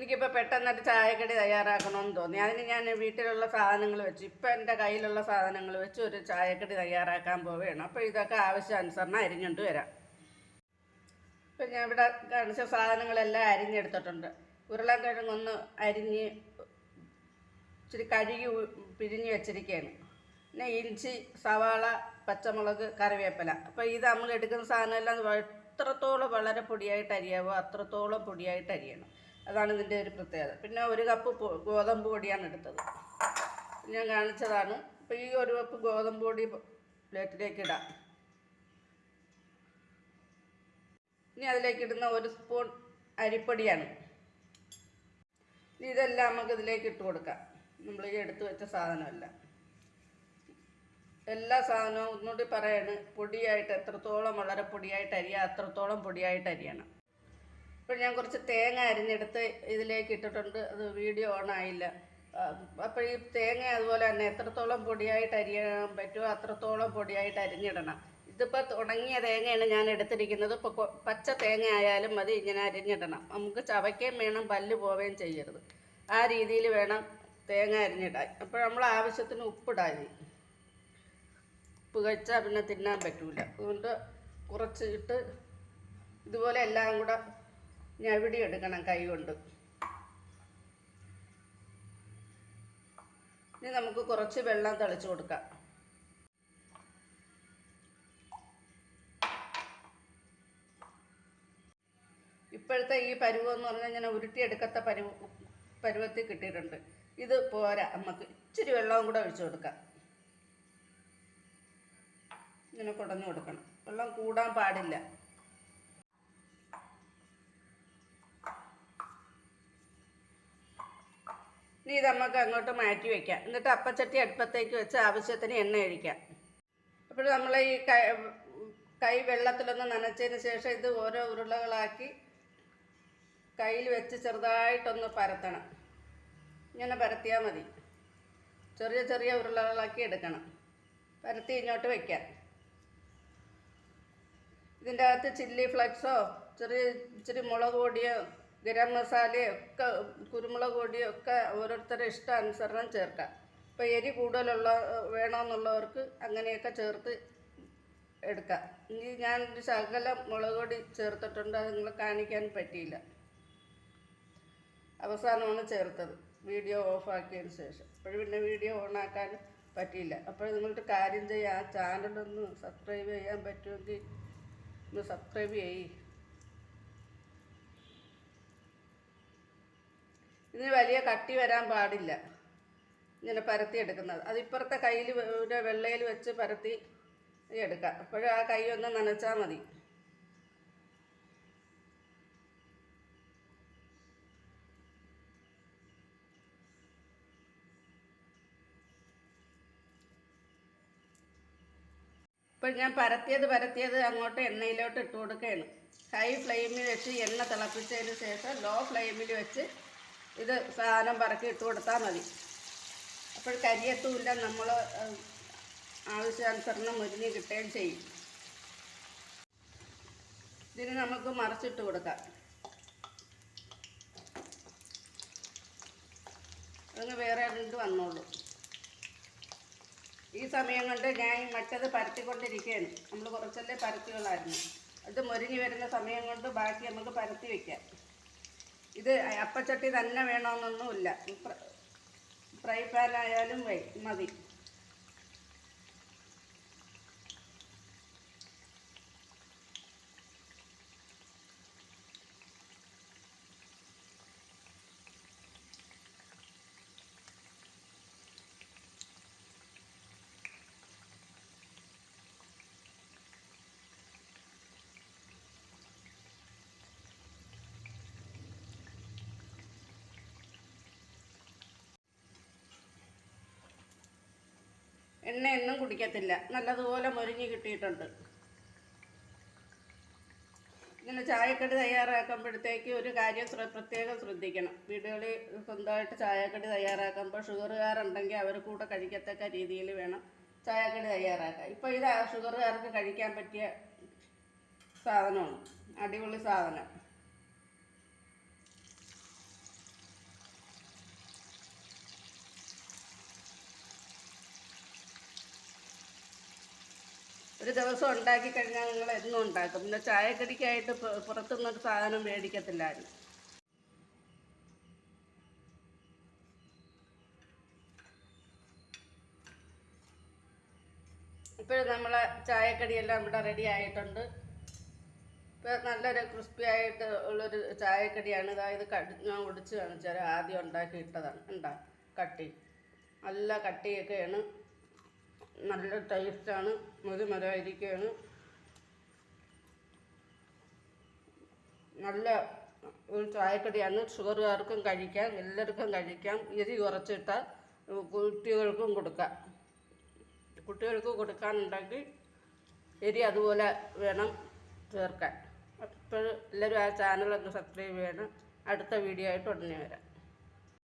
എനിക്കിപ്പോൾ പെട്ടെന്നൊരു ചായക്കടി തയ്യാറാക്കണമെന്ന് തോന്നി. അതിന് ഞാൻ വീട്ടിലുള്ള സാധനങ്ങൾ വെച്ച്, ഇപ്പം എൻ്റെ കയ്യിലുള്ള സാധനങ്ങൾ വെച്ച് ഒരു ചായക്കടി തയ്യാറാക്കാൻ പോവുകയാണ്. അപ്പോൾ ഇതൊക്കെ ആവശ്യാനുസരണം അരിഞ്ഞുകൊണ്ട് വരാം. ഇപ്പം ഞാൻ ഇവിടെ കാണിച്ച സാധനങ്ങളെല്ലാം അരിഞ്ഞെടുത്തിട്ടുണ്ട്. ഉരുളക്കിഴങ്ങൊന്ന് അരിഞ്ഞ് ഇച്ചിരി കഴുകി പിഴിഞ്ഞ് വെച്ചിരിക്കുകയാണ്. പിന്നെ ഇഞ്ചി, സവാള, പച്ചമുളക്, കറിവേപ്പില. അപ്പോൾ ഇത് നമ്മൾ എടുക്കുന്ന സാധനമെല്ലാം എത്രത്തോളം വളരെ പൊടിയായിട്ട് അരിയാവോ അത്രത്തോളം പൊടിയായിട്ട് അരിയണം. അതാണ് ഇതിൻ്റെ ഒരു പ്രത്യേകത. പിന്നെ 1 കപ്പ് ഗോതമ്പ് പൊടിയാണ് എടുത്തത്, ഞാൻ കാണിച്ചതാണ്. അപ്പോൾ ഈ 1 കപ്പ് ഗോതമ്പ് പൊടി പ്ലേറ്റിലേക്ക് ഇടാം. ഇനി അതിലേക്ക് ഇടുന്ന 1 സ്പൂൺ അരിപ്പൊടിയാണ്. ഇതെല്ലാം നമുക്ക് ഇതിലേക്ക് ഇട്ട് കൊടുക്കാം. നമ്മൾ ഈ എടുത്തു വെച്ച സാധനമല്ല, എല്ലാ സാധനവും ഒന്നുകൂടി പറയാണ്, പൊടിയായിട്ട് എത്രത്തോളം വളരെ പൊടിയായിട്ട് അരിയുക അത്രത്തോളം പൊടിയായിട്ട് അരിയണം. ഇപ്പോൾ ഞാൻ കുറച്ച് തേങ്ങ അരിഞ്ഞെടുത്ത് ഇതിലേക്ക് ഇട്ടിട്ടുണ്ട്. അത് വീഡിയോ ഓൺ ആയില്ല. അപ്പോൾ ഈ തേങ്ങ അതുപോലെ തന്നെ എത്രത്തോളം പൊടിയായിട്ട് അരിയാൻ പറ്റുമോ അത്രത്തോളം പൊടിയായിട്ട് അരിഞ്ഞിടണം. ഇതിപ്പോൾ ഉണങ്ങിയ തേങ്ങയാണ് ഞാൻ എടുത്തിരിക്കുന്നത്. ഇപ്പോൾ പച്ച തേങ്ങ ആയാലും മതി, ഇങ്ങനെ അരിഞ്ഞിടണം. നമുക്ക് ചവയ്ക്കുകയും വേണം, പല്ല് പോവുകയും ചെയ്യരുത്. ആ രീതിയിൽ വേണം തേങ്ങ അരിഞ്ഞിടാൻ. അപ്പോൾ നമ്മൾ ആവശ്യത്തിന് ഉപ്പിടാൻ. ഉപ്പ് കഴിച്ചാൽ പിന്നെ തിന്നാൻ പറ്റില്ല. അതുകൊണ്ട് കുറച്ച് ഇട്ട് ഇതുപോലെ എല്ലാം കൂടെ ഞവിടി എടുക്കണം കൈ കൊണ്ട്. ഇനി നമുക്ക് കുറച്ച് വെള്ളം തളിച്ച് കൊടുക്കാം. ഇപ്പോഴത്തെ ഈ പരുവെന്ന് പറഞ്ഞാൽ ഇങ്ങനെ ഉരുട്ടിയെടുക്കത്ത പരുവത്തിൽ കിട്ടിയിട്ടുണ്ട്. ഇത് പോരാ, നമുക്ക് ഇച്ചിരി വെള്ളവും കൂടെ ഒഴിച്ചു കൊടുക്കാം. ഇങ്ങനെ കുടഞ്ഞു കൊടുക്കണം, വെള്ളം കൂടാൻ പാടില്ല. ഇനി ഇത് നമുക്ക് അങ്ങോട്ട് മാറ്റി വയ്ക്കാം. എന്നിട്ട് അപ്പച്ചട്ടി അടുപ്പത്തേക്ക് വെച്ച് ആവശ്യത്തിന് എണ്ണ ഒഴിക്കാം. അപ്പോൾ നമ്മൾ ഈ കൈ വെള്ളത്തിലൊന്ന് നനച്ചതിന് ശേഷം ഇത് ഓരോ ഉരുളകളാക്കി കയ്യിൽ വെച്ച് ചെറുതായിട്ടൊന്ന് പരത്തണം. ഇങ്ങനെ പരത്തിയാൽ മതി. ചെറിയ ചെറിയ ഉരുളകളാക്കി എടുക്കണം. പരത്തി ഇങ്ങോട്ട് വയ്ക്കാം. ഇതിൻ്റെ അകത്ത് ചില്ലി ഫ്ലെക്സോ ഇച്ചിരി മുളക് പൊടിയോ ഗരം മസാലയോ ഒക്കെ കുരുമുളക് പൊടിയോ ഒക്കെ ഓരോരുത്തരുടെ ഇഷ്ടാനുസരണം ചേർക്കാം. ഇപ്പോൾ എരി കൂടുതലുള്ള വേണമെന്നുള്ളവർക്ക് അങ്ങനെയൊക്കെ ചേർത്ത് എടുക്കാം. ഇനി ഞാനൊരു ശകലം മുളക് പൊടി ചേർത്തിട്ടുണ്ട്, അത് നിങ്ങൾ കാണിക്കാൻ പറ്റിയില്ല. അവസാനമാണ് ചേർത്തത് വീഡിയോ ഓഫാക്കിയതിന് ശേഷം. അപ്പോഴും പിന്നെ വീഡിയോ ഓണാക്കാൻ പറ്റിയില്ല. അപ്പോൾ നിങ്ങളുടെ കാര്യം ചെയ്യുക, ആ ചാനലൊന്ന് സബ്സ്ക്രൈബ് ചെയ്യാൻ പറ്റുമെങ്കിൽ ഒന്ന് സബ്സ്ക്രൈബ് ചെയ്യ്. ഇതിന് വലിയ കട്ടി വരാൻ പാടില്ല. ഇങ്ങനെ പരത്തി എടുക്കുന്നത് അത് ഇപ്പുറത്തെ കയ്യിൽ ഒരു വെള്ളയിൽ വെച്ച് പരത്തി എടുക്കാം. അപ്പോഴും ആ കൈ ഒന്ന് നനച്ചാൽ മതി. ഇപ്പോൾ ഞാൻ പരത്തിയത് അങ്ങോട്ട് എണ്ണയിലോട്ട് ഇട്ട് കൊടുക്കുകയാണ്. ഹൈ ഫ്ലെയിമിൽ വെച്ച് എണ്ണ തിളപ്പിച്ചതിന് ശേഷം ലോ ഫ്ലെയിമിൽ വെച്ച് ഇത് സാധനം പറക്കി ഇട്ട് കൊടുത്താൽ മതി. അപ്പോൾ കരിയത്തുമില്ല, നമ്മൾ ആവശ്യാനുസരണം മുരിഞ്ഞ് കിട്ടുകയും ചെയ്യും. ഇതിന് നമുക്ക് മറിച്ചിട്ട് കൊടുക്കാം. അതിന് വേറെ രണ്ട് വന്നോളൂ. ഈ സമയം കൊണ്ട് ഞാൻ മറ്റത് പരത്തിക്കൊണ്ടിരിക്കുകയാണ്. നമ്മൾ കുറച്ചല്ലേ പരത്തിയുള്ളായിരുന്നു. അത് മൊരിഞ്ഞ് വരുന്ന സമയം കൊണ്ട് ബാക്കി നമുക്ക് പരത്തി വയ്ക്കാം. ഇത് അപ്പച്ചട്ടി തന്നെ വേണമെന്നൊന്നുമില്ല, ഫ്രൈ പാനായാലും മതി. എണ്ണയൊന്നും കുടിക്കത്തില്ല, നല്ലതുപോലെ മൊരിഞ്ഞ് കിട്ടിയിട്ടുണ്ട്. ഇങ്ങനെ ചായക്കടി തയ്യാറാക്കുമ്പോഴത്തേക്ക് ഒരു കാര്യം പ്രത്യേകം ശ്രദ്ധിക്കണം. വീടുകളിൽ സ്വന്തമായിട്ട് ചായക്കടി തയ്യാറാക്കുമ്പോൾ ഷുഗറുകാരുണ്ടെങ്കിൽ അവർ കൂടെ കഴിക്കത്തക്ക രീതിയിൽ വേണം ചായക്കടി തയ്യാറാക്കാൻ. ഇപ്പോൾ ഇത് ഷുഗറുകാർക്ക് കഴിക്കാൻ പറ്റിയ സാധനമാണ്, അടിപൊളി സാധനം. ഒരു ദിവസം ഉണ്ടാക്കി കഴിഞ്ഞാൽ നിങ്ങൾ എന്നും ഉണ്ടാക്കും. പിന്നെ ചായക്കടിക്കായിട്ട് പുറത്തുനിന്നൊരു സാധനം മേടിക്കത്തില്ലായിരുന്നു. ഇപ്പോൾ നമ്മളെ ചായക്കടിയെല്ലാം ഇവിടെ റെഡി ആയിട്ടുണ്ട്. ഇപ്പോൾ നല്ലൊരു ക്രിസ്പി ആയിട്ട് ഉള്ളൊരു ചായക്കടിയാണ്. അതായത് ഞാൻ ഒടിച്ച് കാണിച്ചാൽ ആദ്യം ഉണ്ടാക്കി ഇട്ടതാണ്. കട്ടി നല്ല കട്ടിയൊക്കെയാണ്, നല്ല ടേസ്റ്റാണ്, മധുരമായിരിക്കുകയാണ്. നല്ല ഒരു ചായക്കടിയാണ്. ഷുഗറുകാർക്കും കഴിക്കാം, എല്ലാവർക്കും കഴിക്കാം. എരി കുറച്ചിട്ടാൽ കുട്ടികൾക്കും കൊടുക്കാം. കുട്ടികൾക്ക് കൊടുക്കാനുണ്ടെങ്കിൽ എരി അതുപോലെ വേണം ചേർക്കാൻ. അപ്പോൾ എല്ലാവരും ആ ചാനലൊന്ന് സബ്സ്ക്രൈബ് ചെയ്യണം. അടുത്ത വീഡിയോ ആയിട്ട് ഉടനെ വരാം.